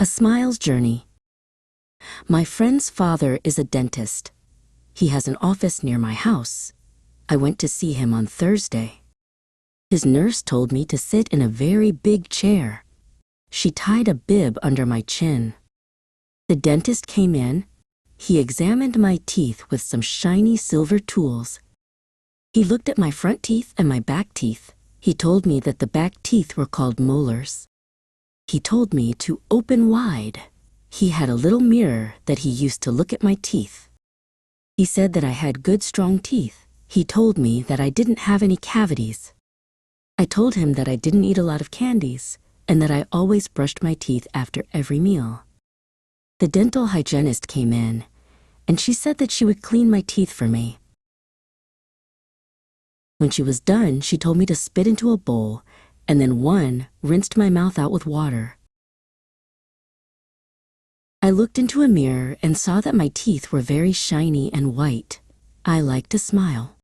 A Smile's Journey. My friend's father is a dentist. He has an office near my house. I went to see him on Thursday. His nurse told me to sit in a very big chair. She tied a bib under my chin. The dentist came in. He examined my teeth with some shiny silver tools. He looked at my front teeth and my back teeth. He told me that the back teeth were called molars. He told me to open wide. He had a little mirror that he used to look at my teeth. He said that I had good strong teeth. He told me that I didn't have any cavities. I told him that I didn't eat a lot of candies and that I always brushed my teeth after every meal. The dental hygienist came in, and she said that she would clean my teeth for me. When she was done, she told me to spit into a bowl, and then rinsed my mouth out with water. I looked into a mirror and saw that my teeth were very shiny and white. I like to smile.